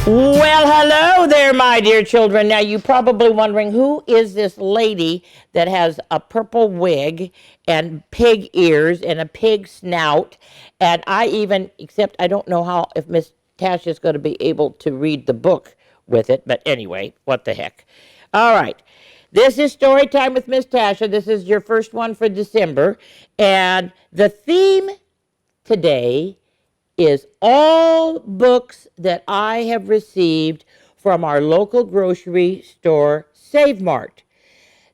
Well, hello there, my dear children. Now, you're probably wondering, who is this lady that has a purple wig and pig ears and a pig snout? And except I don't know how, if Miss Tasha is going to be able to read the book with it. But anyway, what the heck. All right. This is Story Time with Miss Tasha. This is your first one for December. And the theme today is all books that I have received from our local grocery store, Save Mart.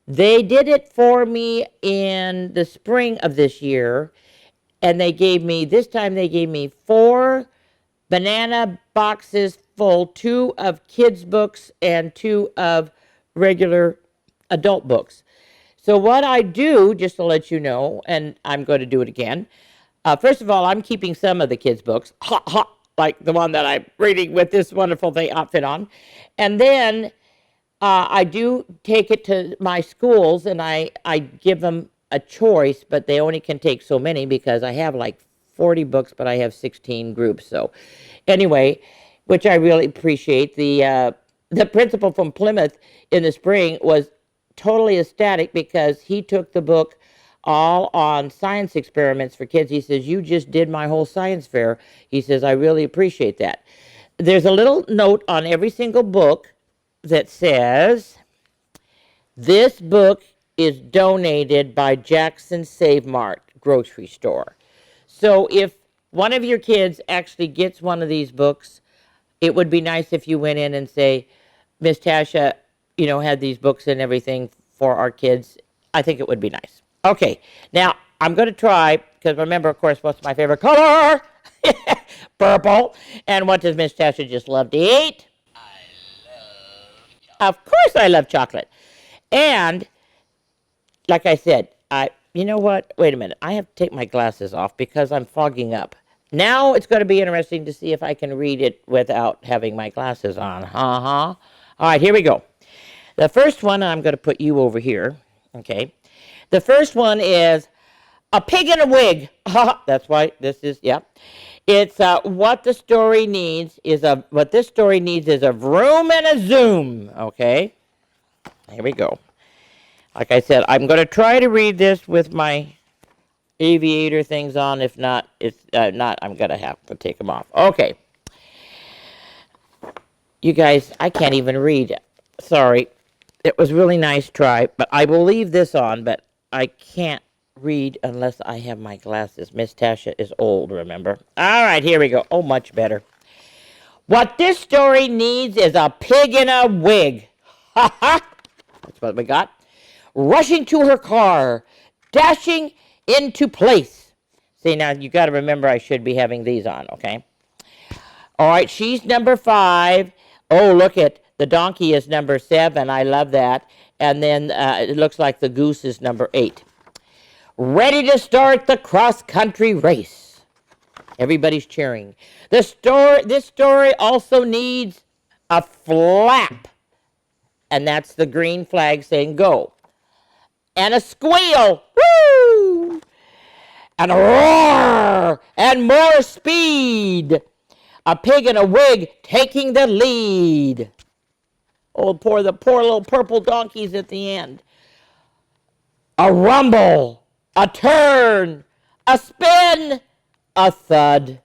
They did it for me in the spring of this year, and this time they gave me 4 banana boxes full, 2 of kids' books and 2 of regular adult books. So what I do, just to let you know, and I'm going to do it again, first of all, I'm keeping some of the kids' books, like the one that I'm reading with this wonderful outfit on. And then I do take it to my schools, and I give them a choice, but they only can take so many because I have like 40 books, but I have 16 groups. So anyway, which I really appreciate. The principal from Plymouth in the spring was totally ecstatic because he took the book all on science experiments for kids. He says, "You just did my whole science fair." He says, "I really appreciate that." There's a little note on every single book that says, "This book is donated by Jackson Save Mart grocery store." So if one of your kids actually gets one of these books, it would be nice if you went in and say, "Miss Tasha, had these books and everything for our kids." I think it would be nice. Okay, now I'm going to try, because remember, of course, what's my favorite color? Purple. And what does Miss Tasha just love to eat? Of course I love chocolate. And like I said, you know what? Wait a minute. I have to take my glasses off because I'm fogging up. Now it's going to be interesting to see if I can read it without having my glasses on. All right, here we go. The first one, I'm going to put you over here. Okay. The first one is A Pig in a Wig. That's why this is, yep. It's what this story needs is a vroom and a zoom. Okay. Here we go. Like I said, I'm going to try to read this with my aviator things on. If not, I'm going to have to take them off. Okay. You guys, I can't even read. Sorry. It was really nice try, but I will leave this on, but I can't read unless I have my glasses. Miss Tasha is old, remember? All right, here we go. Oh, much better. What this story needs is a pig in a wig. Ha ha! That's what we got. Rushing to her car, dashing into place. See, now you got to remember I should be having these on, okay? All right, she's number 5. Oh, look at the donkey is number 7. I love that. And then it looks like the goose is number 8. Ready to start the cross-country race. Everybody's cheering. This story also needs a flap. And that's the green flag saying go. And a squeal. Woo! And a roar. And more speed. A pig in a wig taking the lead. Oh, the poor little purple donkeys at the end. A rumble, a turn, a spin, a thud.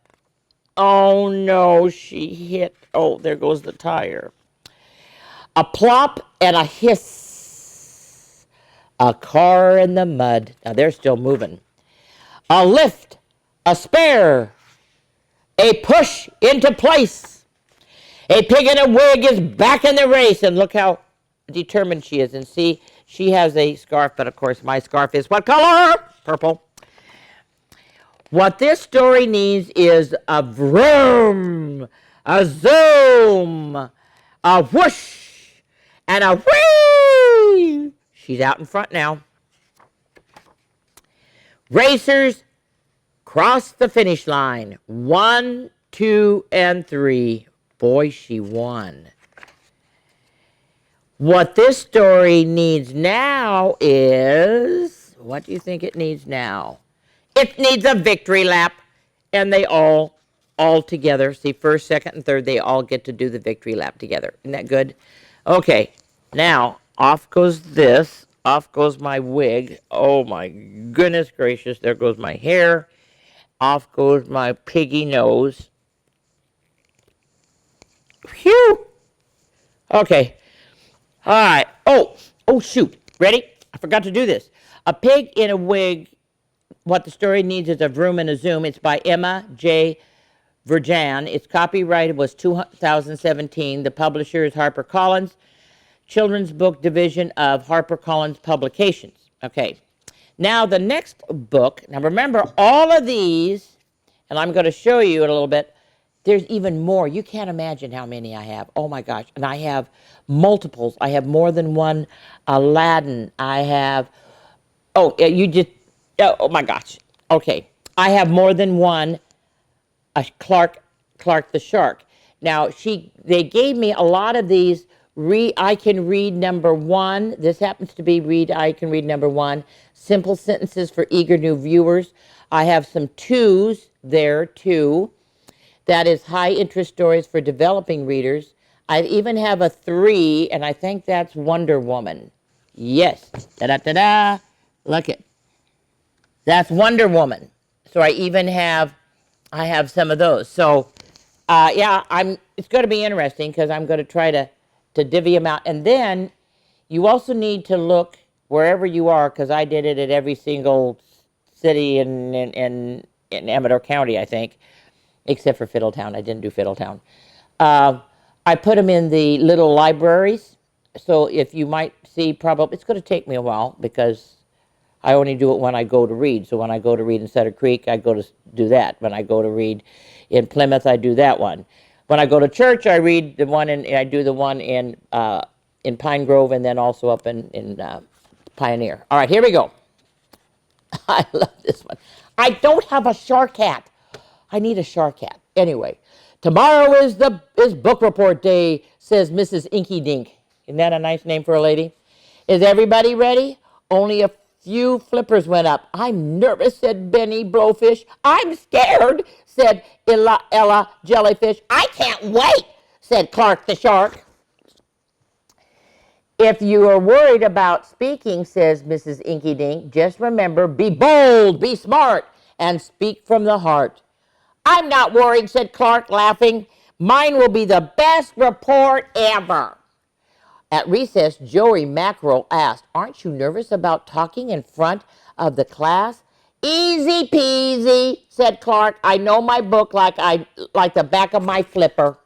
Oh no, she hit. Oh, there goes the tire. A plop and a hiss. A car in the mud. Now they're still moving. A lift, a spare, a push into place. A pig in a wig is back in the race, and look how determined she is. And see, she has a scarf, but of course my scarf is what color? Purple. What this story needs is a vroom, a zoom, a whoosh, and a whee. She's out in front now. Racers cross the finish line. 1, 2, and 3. Boy, she won. What this story needs now is, what do you think it needs now? It needs a victory lap, and they all all together. See, first, second, and third, they all get to do the victory lap together. Isn't that good? Okay, now off goes this. Off goes my wig. Oh my goodness gracious, there goes my hair. Off goes my piggy nose. Phew! Okay. All right. Oh, shoot. Ready? I forgot to do this. A Pig in a Wig, What the Story Needs is a Vroom and a Zoom. It's by Emma J. Verjan. Its copyright was 2017. The publisher is HarperCollins, Children's Book Division of HarperCollins Publications. Okay. Now, the next book, now remember, all of these, and I'm going to show you in a little bit, there's even more. You can't imagine how many I have. Oh, my gosh. And I have multiples. I have more than one Aladdin. I have, oh, my gosh. Okay. I have more than one Clark the Shark. Now, they gave me a lot of these. I can read number one. This happens to be I can read number one. Simple sentences for eager new viewers. I have some twos there, too. That is high interest stories for developing readers. I even have a 3, and I think that's Wonder Woman. Yes. Da-da-da-da. Look it. That's Wonder Woman. So I have some of those. So, yeah, it's going to be interesting because I'm going to try to divvy them out. And then you also need to look wherever you are, because I did it at every single city in Amador County, I think. Except for Fiddletown. I didn't do Fiddletown. I put them in the little libraries. So if you might see, it's going to take me a while because I only do it when I go to read. So when I go to read in Sutter Creek, I go to do that. When I go to read in Plymouth, I do that one. When I go to church, I read the one, and I do the one in Pine Grove, and then also up in Pioneer. All right, here we go. I love this one. I don't have a shark hat. I need a shark hat. Anyway, tomorrow is book report day, says Mrs. Inky Dink. Isn't that a nice name for a lady? Is everybody ready? Only a few flippers went up. I'm nervous, said Benny Blowfish. I'm scared, said Ella Jellyfish. I can't wait, said Clark the Shark. If you are worried about speaking, says Mrs. Inky Dink, just remember, be bold, be smart, and speak from the heart. I'm not worried, said Clark, laughing. Mine will be the best report ever. At recess, Joey Mackerel asked, aren't you nervous about talking in front of the class? Easy peasy, said Clark. I know my book like the back of my flipper.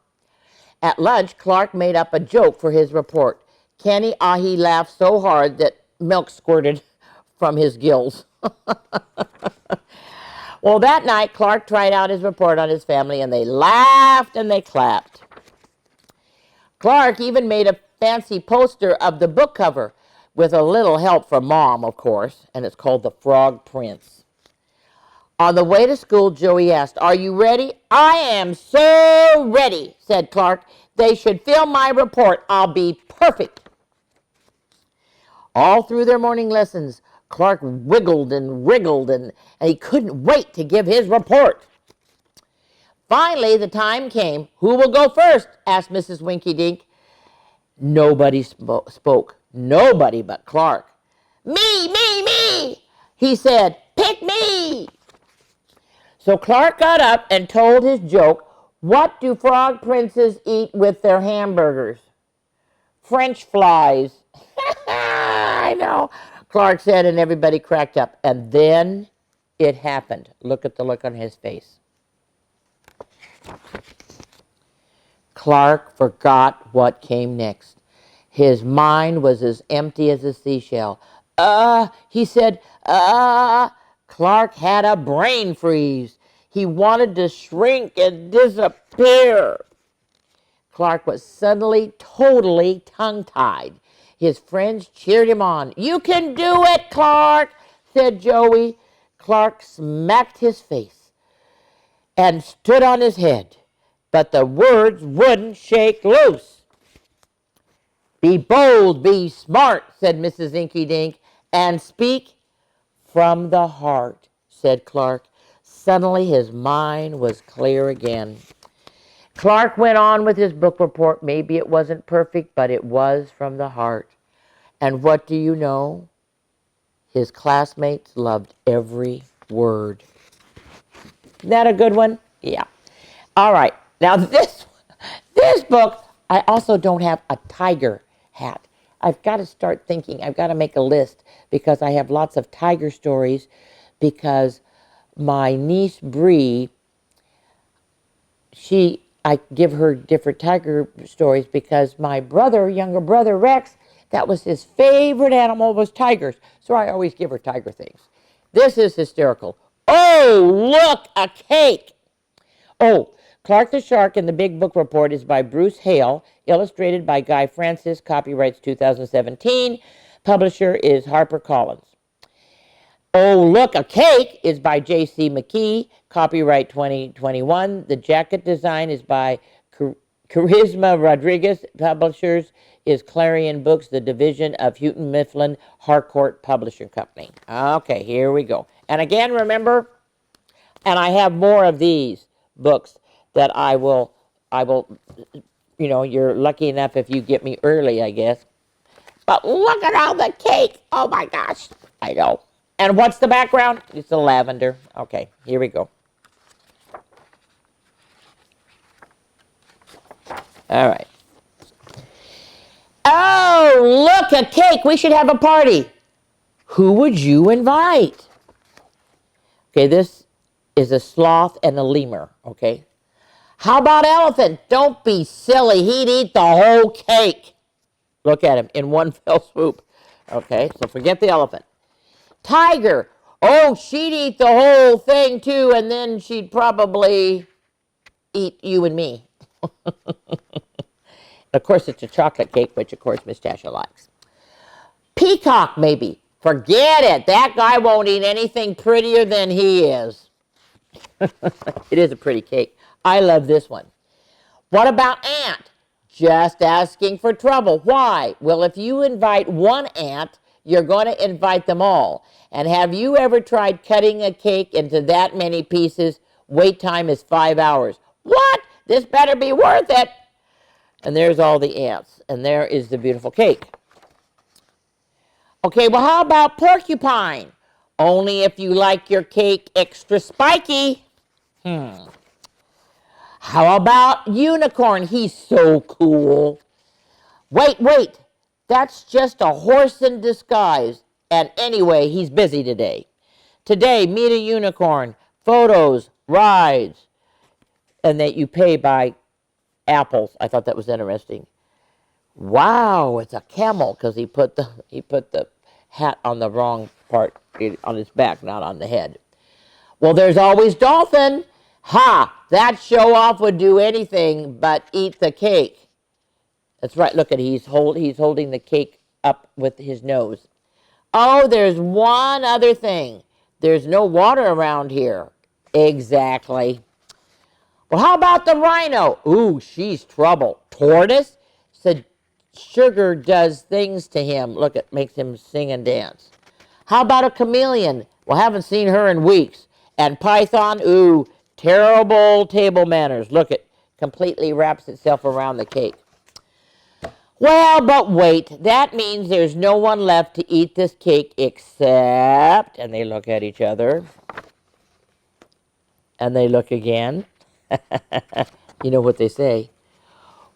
At lunch, Clark made up a joke for his report. Kenny Ahi laughed so hard that milk squirted from his gills. Well, that night, Clark tried out his report on his family, and they laughed and they clapped. Clark even made a fancy poster of the book cover, with a little help from Mom, of course, and it's called The Frog Prince. On the way to school, Joey asked, are you ready? I am so ready, said Clark. They should film my report. I'll be perfect. All through their morning lessons, Clark wiggled and wriggled, and he couldn't wait to give his report. Finally, the time came. Who will go first? Asked Mrs. Winky Dink. Nobody spoke. Nobody but Clark. Me, he said. Pick me. So Clark got up and told his joke. What do frog princes eat with their hamburgers? French flies. I know, Clark said, and everybody cracked up. And then it happened. Look at the look on his face. Clark forgot what came next. His mind was as empty as a seashell. He said, Clark had a brain freeze. He wanted to shrink and disappear. Clark was suddenly totally tongue-tied. His friends cheered him on. You can do it, Clark, said Joey. Clark smacked his face and stood on his head, but the words wouldn't shake loose. Be bold, be smart, said Mrs. Inky Dink, and speak from the heart, said Clark. Suddenly his mind was clear again. Clark went on with his book report. Maybe it wasn't perfect, but it was from the heart. And what do you know? His classmates loved every word. Isn't that a good one? Yeah. All right. Now this book, I also don't have a tiger hat. I've got to start thinking. I've got to make a list because I have lots of tiger stories because my niece Bree, I give her different tiger stories because my younger brother Rex, that was his favorite animal was tigers. So I always give her tiger things. This is hysterical. Oh, look, a cake. Oh, Clark the Shark and the Big Book Report is by Bruce Hale, illustrated by Guy Francis, copyrights 2017. Publisher is HarperCollins. Oh, Look, a Cake is by J.C. McKee, copyright 2021. The jacket design is by Charisma Rodriguez. Publishers is Clarion Books, the division of Houghton Mifflin Harcourt Publishing Company. Okay, here we go. And again, remember, and I have more of these books that I will, you're lucky enough if you get me early, I guess. But look at all the cake. Oh my gosh. I know. And what's the background? It's the lavender. Okay, here we go. All right. Oh, look, a cake. We should have a party. Who would you invite? Okay, this is a sloth and a lemur, okay? How about elephant? Don't be silly. He'd eat the whole cake. Look at him in one fell swoop. Okay, so forget the elephant. Tiger. Oh, she'd eat the whole thing too, and then she'd probably eat you and me. Of course, it's a chocolate cake, which of course Miss Tasha likes. Peacock, maybe. Forget it. That guy won't eat anything prettier than he is. It is a pretty cake. I love this one. What about ant? Just asking for trouble. Why? Well, if you invite one ant, you're going to invite them all. And have you ever tried cutting a cake into that many pieces? Wait time is 5 hours. What? This better be worth it. And there's all the ants. And there is the beautiful cake. Okay, well, how about porcupine? Only if you like your cake extra spiky. How about unicorn? He's so cool. Wait. That's just a horse in disguise. And anyway, he's busy today. Today, meet a unicorn. Photos, rides. And that you pay by apples. I thought that was interesting. Wow, it's a camel because he put the hat on the wrong part, on his back, not on the head. Well, there's always dolphin. Ha! That show off would do anything but eat the cake. That's right. Look at he's holding the cake up with his nose. Oh, there's one other thing. There's no water around here. Exactly. Well, how about the rhino? Ooh, she's trouble. Tortoise? Said sugar does things to him. Look, it makes him sing and dance. How about a chameleon? Well, haven't seen her in weeks. And python? Ooh, terrible table manners. Look, it completely wraps itself around the cake. Well, but wait. That means there's no one left to eat this cake except... And they look at each other. And they look again. You know what they say.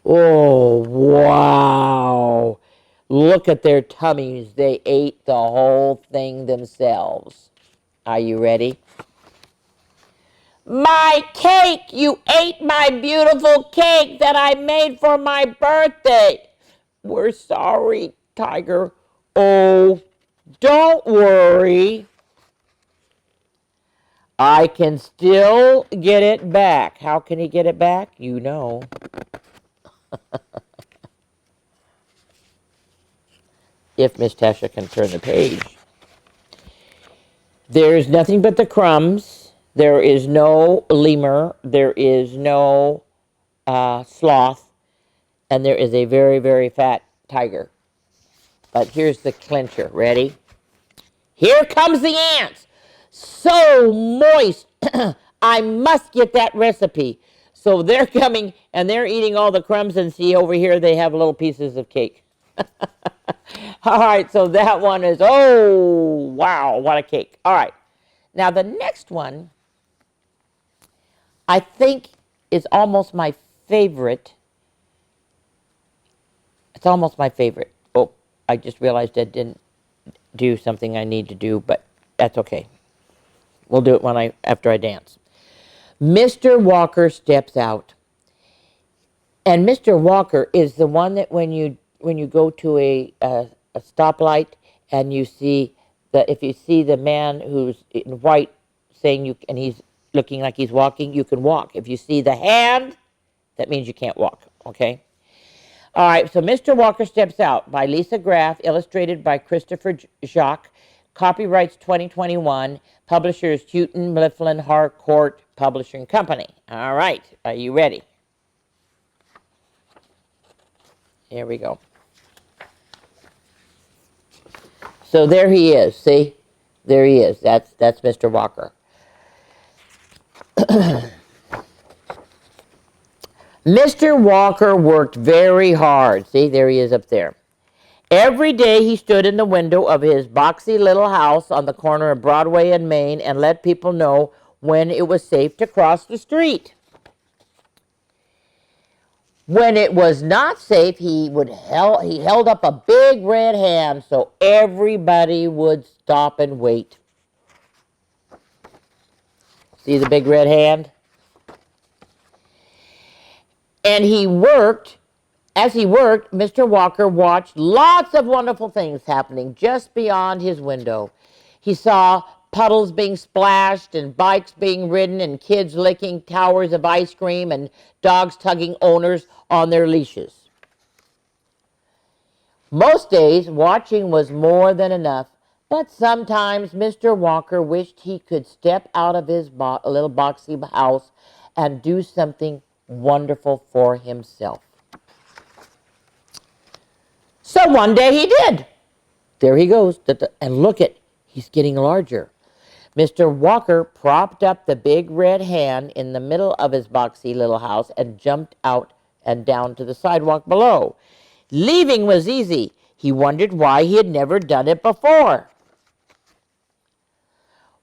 Oh, wow. Look at their tummies. They ate the whole thing themselves. Are you ready? My cake! You ate my beautiful cake that I made for my birthday. We're sorry, Tiger. Oh, don't worry. I can still get it back. How can he get it back? You know. If Miss Tasha can turn the page. There's nothing but the crumbs. There is no lemur. There is no sloth. And there is a very, very fat tiger. But here's the clincher. Ready? Here comes the ants. So moist. I must get that recipe. So they're coming and they're eating all the crumbs, and see over here they have little pieces of cake. All right, so that one is, oh, wow, what a cake. All right. Now the next one, I think, is almost my favorite. It's almost my favorite. Oh, I just realized I didn't do something I need to do, but that's okay. We'll do it after I dance. Mr. Walker steps out. And Mr. Walker is the one that when you go to a stoplight and you see if you see the man who's in white saying and he's looking like he's walking, you can walk. If you see the hand, that means you can't walk, okay? All right, so Mr. Walker Steps Out by Lisa Graff, illustrated by Christopher Jacques, copyrights 2021, publishers Houghton Mifflin Harcourt Publishing Company. All right, are you ready? Here we go. So there he is, see? There he is, that's Mr. Walker. Mr. Walker worked very hard. See, there he is up there. Every day he stood in the window of his boxy little house on the corner of Broadway and Main and let people know when it was safe to cross the street. When it was not safe, he held up a big red hand so everybody would stop and wait. See the big red hand? And as he worked, Mr. Walker watched lots of wonderful things happening just beyond his window. He saw puddles being splashed and bikes being ridden and kids licking towers of ice cream and dogs tugging owners on their leashes. Most days, watching was more than enough, but sometimes Mr. Walker wished he could step out of his little boxy house and do something wonderful for himself. So one day he did. There he goes. And look he's getting larger. Mr. Walker propped up the big red hand in the middle of his boxy little house and jumped out and down to the sidewalk below. Leaving was easy. He wondered why he had never done it before.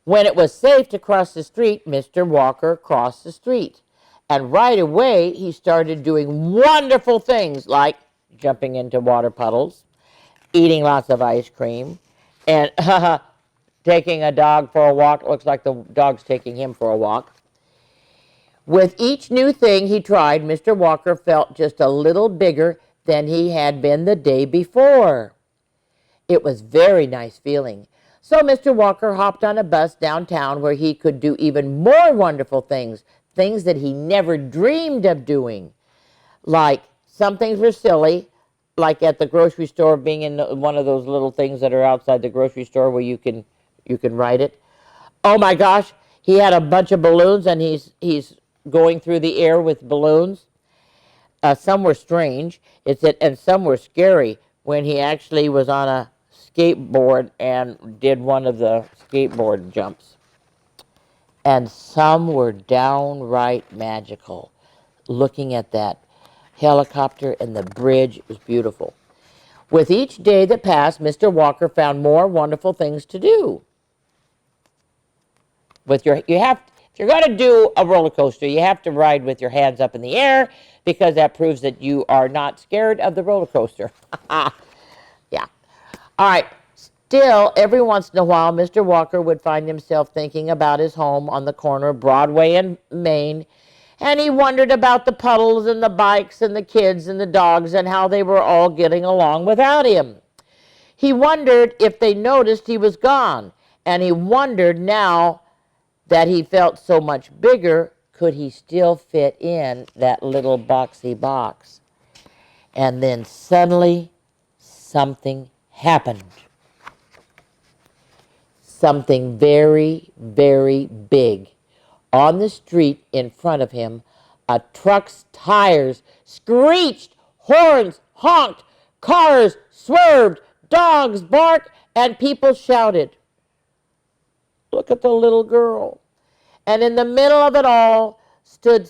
When it was safe to cross the street, Mr. Walker crossed the street. And right away, he started doing wonderful things like jumping into water puddles, eating lots of ice cream, and taking a dog for a walk. It looks like the dog's taking him for a walk. With each new thing he tried, Mr. Walker felt just a little bigger than he had been the day before. It was a very nice feeling. So Mr. Walker hopped on a bus downtown where he could do even more wonderful things that he never dreamed of doing. Like, some things were silly, like at the grocery store, being in one of those little things that are outside the grocery store where you can ride it. Oh my gosh, he had a bunch of balloons and he's going through the air with balloons. Some were strange, and some were scary when he actually was on a skateboard and did one of the skateboard jumps. And some were downright magical. Looking at that helicopter and the bridge, was beautiful. With each day that passed, Mr. Walker found more wonderful things to do. If you're going to do a roller coaster, you have to ride with your hands up in the air because that proves that you are not scared of the roller coaster. Yeah. All right. Still, every once in a while, Mr. Walker would find himself thinking about his home on the corner of Broadway and Main, and he wondered about the puddles and the bikes and the kids and the dogs and how they were all getting along without him. He wondered if they noticed he was gone, and he wondered now that he felt so much bigger, could he still fit in that little boxy box? And then suddenly, something happened. Something very, very big. On the street in front of him, a truck's tires screeched, horns honked, cars swerved, dogs barked, and people shouted. Look at the little girl. And in the middle of it all stood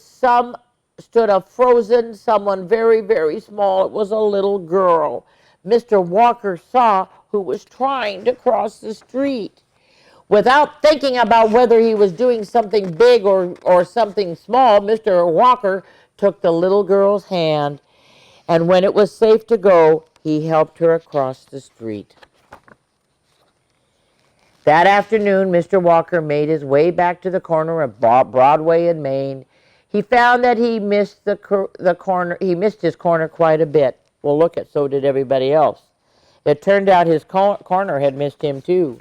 a frozen someone very, very small. It was a little girl. Mr. Walker saw who was trying to cross the street. Without thinking about whether he was doing something big or something small, Mr. Walker took the little girl's hand, and when it was safe to go, he helped her across the street. That afternoon, Mr. Walker made his way back to the corner of Broadway and Main. He found that he missed his corner quite a bit. Well, look, so did everybody else. It turned out his corner had missed him too.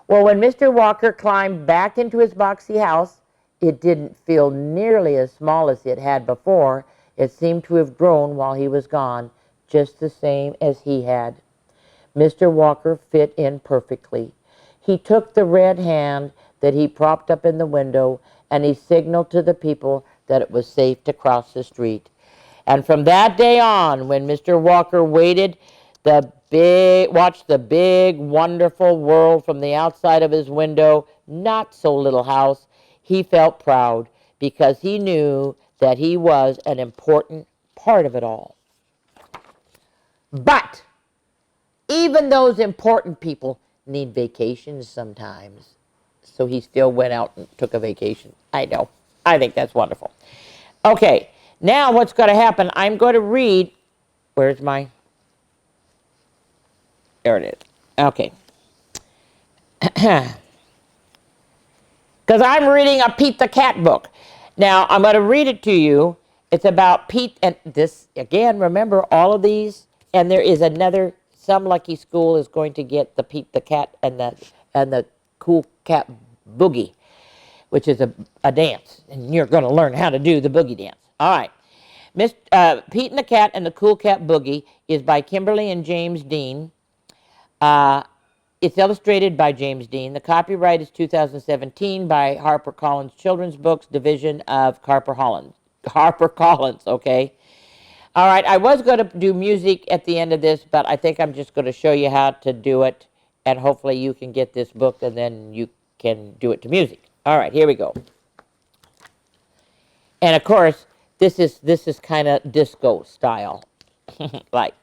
Well, when Mr. Walker climbed back into his boxy house, it didn't feel nearly as small as it had before. It seemed to have grown while he was gone, just the same as he had. Mr. Walker fit in perfectly. He took the red hand that he propped up in the window, and he signaled to the people that it was safe to cross the street. And from that day on, when Mr. Walker watched the big, wonderful world from the outside of his window, not so little house, he felt proud because he knew that he was an important part of it all. But even those important people need vacations sometimes. So he still went out and took a vacation. I know. I think that's wonderful. Okay, now what's going to happen, I'm going to read, there it is. Okay. Because I'm reading a Pete the Cat book. Now, I'm going to read it to you. It's about Pete, and this, again, remember all of these, and there is another, some lucky school is going to get the Pete the Cat and the Cool Cat Boogie, which is a dance, and you're going to learn how to do the boogie dance. All right. Pete and the Cat and the Cool Cat Boogie is by Kimberly and James Dean. It's illustrated by James Dean. The copyright is 2017 by HarperCollins Children's Books Division of HarperCollins, okay? All right, I was going to do music at the end of this, but I think I'm just going to show you how to do it, and hopefully you can get this book, and then you can do it to music. All right, here we go. And of course, this is kind of disco style, like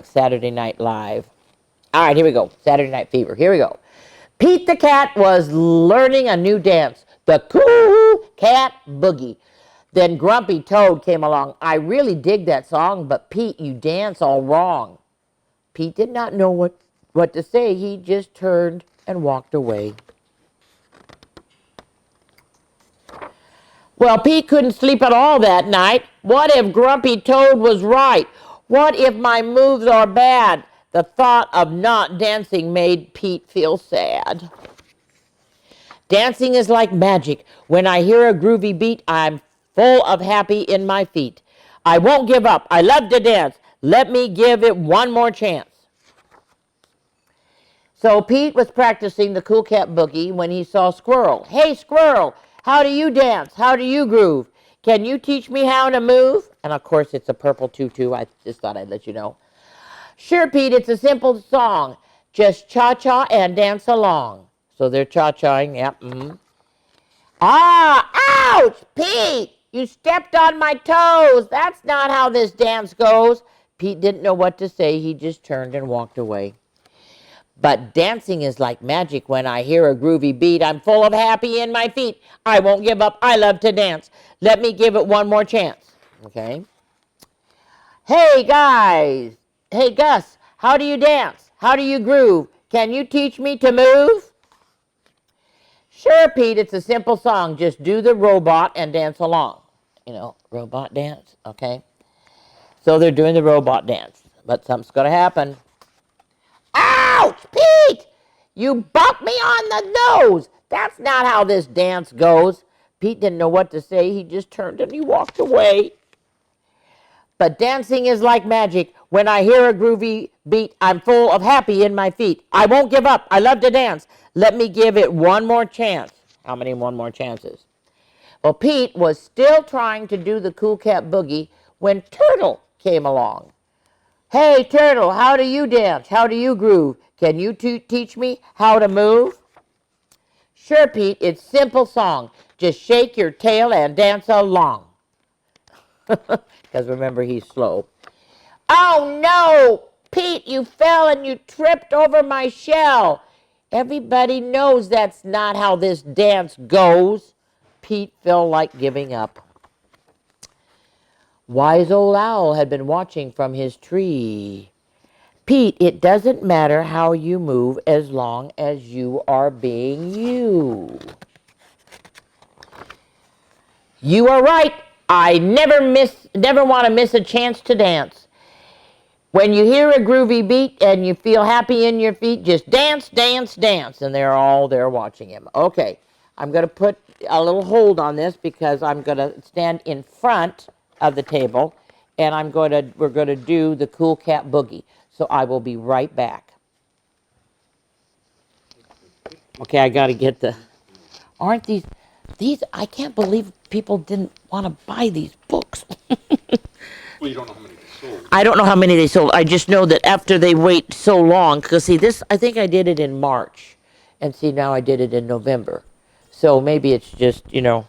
Saturday Night Live. All right, here we go. Saturday Night Fever. Here we go. Pete the Cat was learning a new dance, the Cool Cat Boogie. Then Grumpy Toad came along. I really dig that song, but Pete, you dance all wrong. Pete did not know what to say. He just turned and walked away. Well, Pete couldn't sleep at all that night. What if Grumpy Toad was right? What if my moves are bad? The thought of not dancing made Pete feel sad. Dancing is like magic. When I hear a groovy beat, I'm full of happy in my feet. I won't give up. I love to dance. Let me give it one more chance. So Pete was practicing the Cool Cat Boogie when he saw Squirrel. Hey, Squirrel, how do you dance? How do you groove? Can you teach me how to move? And of course, it's a purple tutu. I just thought I'd let you know. Sure, Pete, it's a simple song. Just cha-cha and dance along. So they're cha-chaing, yep. Mm-hmm. Ah, ouch, Pete, you stepped on my toes. That's not how this dance goes. Pete didn't know what to say. He just turned and walked away. But dancing is like magic. When I hear a groovy beat, I'm full of happy in my feet. I won't give up. I love to dance. Let me give it one more chance. Okay? Hey, guys. Hey, Gus, how do you dance? How do you groove? Can you teach me to move? Sure, Pete, it's a simple song. Just do the robot and dance along. You know, robot dance, okay? So they're doing the robot dance, but something's going to happen. Ouch, Pete! You bumped me on the nose. That's not how this dance goes. Pete didn't know what to say. He just turned and he walked away. But dancing is like magic. When I hear a groovy beat, I'm full of happy in my feet. I won't give up. I love to dance. Let me give it one more chance. How many one more chances? Well, Pete was still trying to do the Cool Cat Boogie when Turtle came along. Hey, turtle, how do you dance? How do you groove? Can you teach me how to move? Sure, Pete, it's simple song. Just shake your tail and dance along. Because remember, he's slow. Oh, no! Pete, you fell and you tripped over my shell. Everybody knows that's not how this dance goes. Pete felt like giving up. Wise old owl had been watching from his tree. Pete, it doesn't matter how you move as long as you are being you. You are right. I never want to miss a chance to dance. When you hear a groovy beat and you feel happy in your feet, just dance, dance, dance. And they're all there watching him. Okay, I'm going to put a little hold on this because I'm going to stand in front of the table and we're going to do the cool cat boogie. So I will be right back. Okay, I got to get aren't these, I can't believe people didn't want to buy these books. Well, you don't know how many they sold. I don't know how many they sold. I just know that after they wait so long, because see this, I think I did it in March, and see now I did it in November. So maybe it's just, oh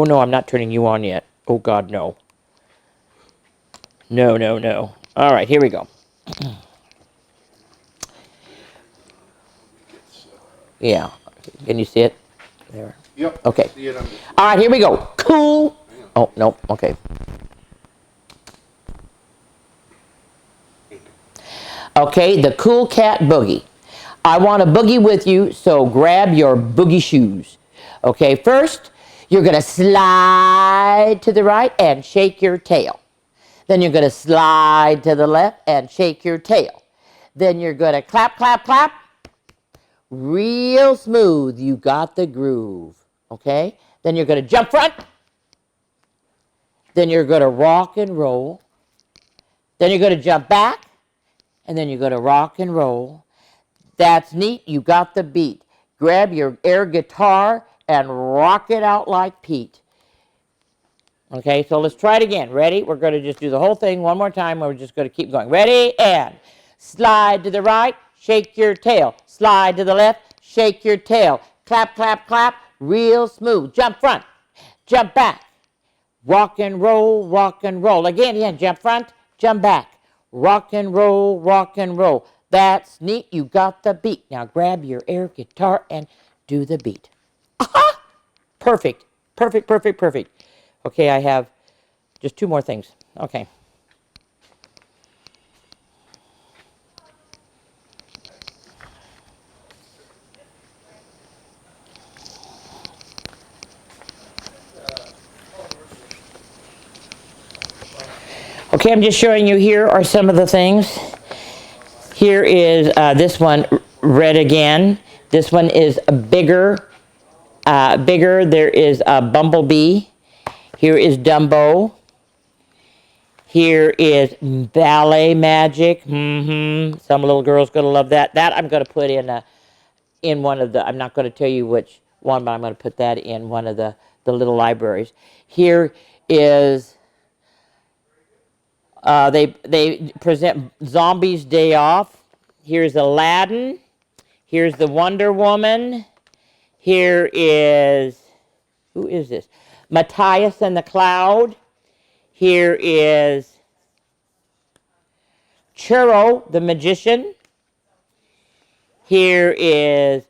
no, I'm not turning you on yet. Oh God, no. No, no, no. All right, here we go. Yeah, can you see it? There. Yep. Okay. See it on All right, here we go. Cool. Oh, no, okay. Okay, the cool cat boogie. I want to boogie with you, so grab your boogie shoes. Okay, first, you're going to slide to the right and shake your tail. Then you're going to slide to the left and shake your tail. Then you're going to clap, clap, clap. Real smooth. You got the groove. Okay? Then you're going to jump front. Then you're going to rock and roll. Then you're going to jump back. And then you're going to rock and roll. That's neat. You got the beat. Grab your air guitar and rock it out like Pete. Okay, so let's try it again. Ready? We're going to just do the whole thing one more time. We're just going to keep going. Ready? And slide to the right, shake your tail. Slide to the left, shake your tail. Clap, clap, clap, real smooth. Jump front, jump back. Rock and roll, rock and roll. Again, jump front, jump back. Rock and roll, rock and roll. That's neat. You got the beat. Now grab your air guitar and do the beat. Aha! Perfect, perfect, perfect, perfect. Okay, I have just two more things. Okay. Okay, I'm just showing you here are some of the things. Here is this one, red again. This one is bigger. Bigger. There is a bumblebee. Here is Dumbo. Here is ballet magic. Some little girl's gonna love that. That I'm gonna put in one of the. I'm not gonna tell you which one, but I'm gonna put that in one of the little libraries. Here is. They present Zombies Day Off. Here's Aladdin. Here's the Wonder Woman. Here is, who is this? Matthias and the Cloud. Here is Churro, the Magician. Here is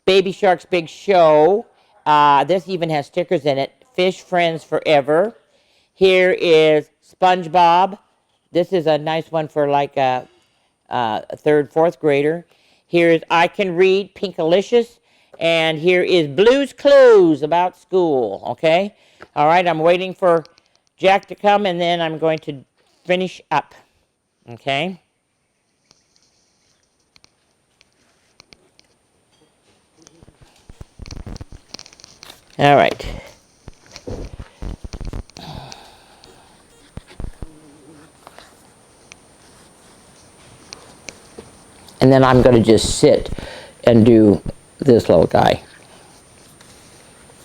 Baby Shark's Big Show. This even has stickers in it. Fish Friends Forever. Here is SpongeBob. This is a nice one for like a third, fourth grader. Here is I Can Read, Pinkalicious. And here is Blue's Clues about school. Okay? All right, I'm waiting for Jack to come, and then I'm going to finish up. Okay? All right. And then I'm going to just sit and do this little guy.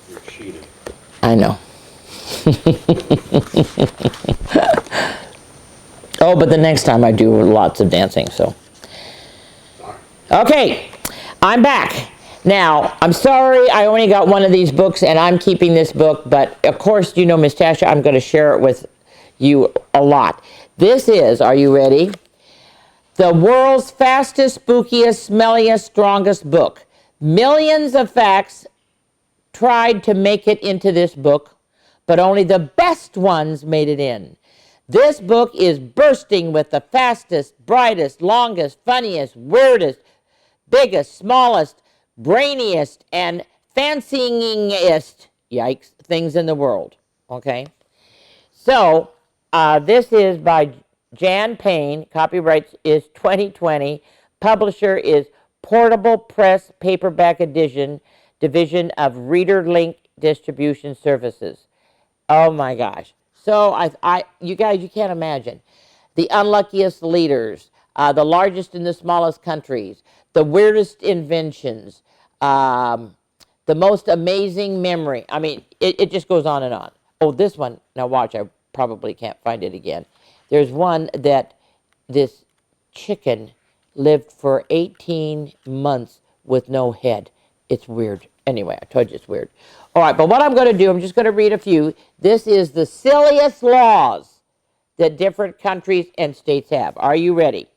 You're cheating. I know. Oh, but the next time I do lots of dancing, so. Okay, I'm back. Now, I'm sorry I only got one of these books, and I'm keeping this book, but of course, you know, Miss Tasha, I'm going to share it with you a lot. This is, are you ready? The world's fastest, spookiest, smelliest, strongest book. Millions of facts tried to make it into this book, but only the best ones made it in. This book is bursting with the fastest, brightest, longest, funniest, weirdest, biggest, smallest, brainiest, and fancyingest, yikes, things in the world. Okay? So, this is by Jan Payne. Copyright is 2020. Publisher is Portable Press Paperback Edition, Division of Reader Link Distribution Services. Oh my gosh. So, you guys, you can't imagine. The unluckiest leaders, the largest and the smallest countries, the weirdest inventions, the most amazing memory. I mean, it just goes on and on. Oh, this one, now watch, I probably can't find it again. There's one that this chicken lived for 18 months with no head. It's weird. Anyway, I told you it's weird. All right, but what I'm going to do, I'm just going to read a few. This is the silliest laws that different countries and states have. Are you ready?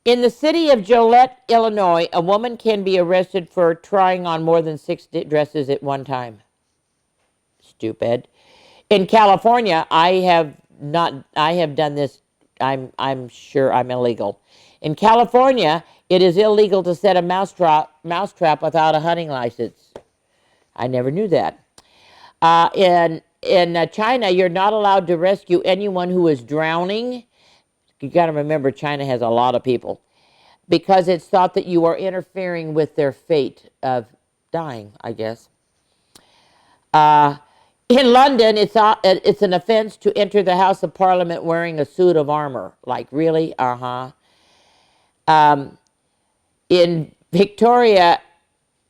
In the city of Joliet, Illinois, a woman can be arrested for trying on more than 6 dresses at one time. Stupid. In California, I have done this. I'm sure I'm illegal. In California, it is illegal to set a mousetrap without a hunting license. I never knew that. In China, you're not allowed to rescue anyone who is drowning. You got to remember, China has a lot of people, because it's thought that you are interfering with their fate of dying, I guess. In London, it's an offense to enter the House of Parliament wearing a suit of armor. Like, really? In Victoria,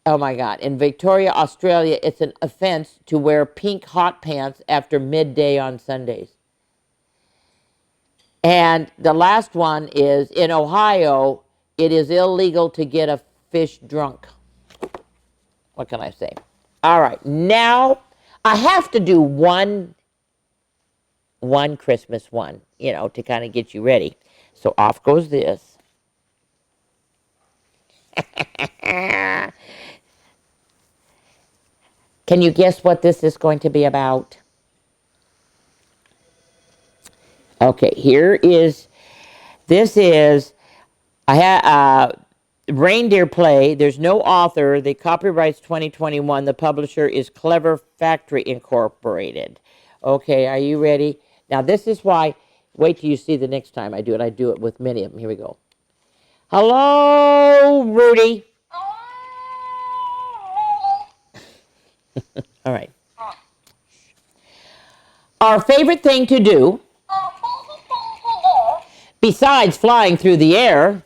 oh my God, in Victoria, Australia, it's an offense to wear pink hot pants after midday on Sundays. And the last one is, in Ohio, it is illegal to get a fish drunk. What can I say? All right, now I have to do one Christmas one, you know, to kind of get you ready. So off goes this. Can you guess what this is going to be about? Okay, this is reindeer play. There's no author. The copyright's 2021. The publisher is Clever Factory Incorporated. Okay, are you ready? Now, this is why, wait till you see the next time I do it. I do it with many of them. Here we go. Hello, Rudy. All right. Our favorite thing to do, besides flying through the air,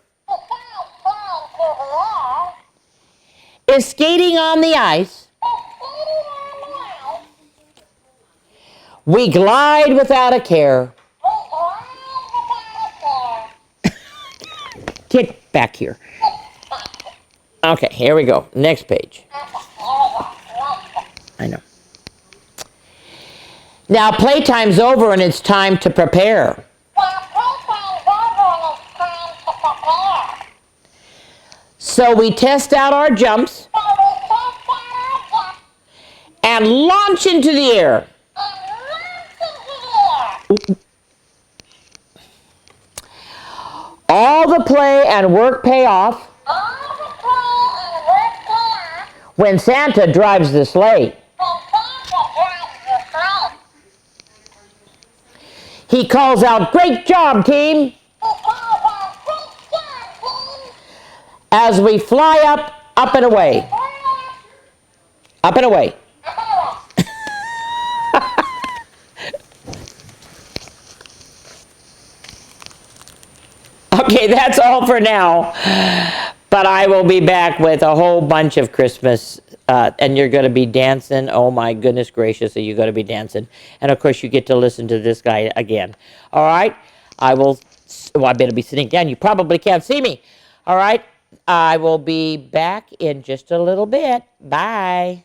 is skating on the ice. We glide without a care. Get back here. Okay, here we go. Next page. I know. Now playtime's over and it's time to prepare. So we test out our jumps and launch into the air. All the play and work pay off when Santa drives the sleigh. He calls out, "Great job, team!" as we fly up and away. Up and away. Okay, that's all for now. But I will be back with a whole bunch of Christmas And you're going to be dancing. Oh my goodness gracious, are you going to be dancing? And of course, you get to listen to this guy again. All right, I will. Well, I better be sitting down. You probably can't see me. All right, I will be back in just a little bit. Bye.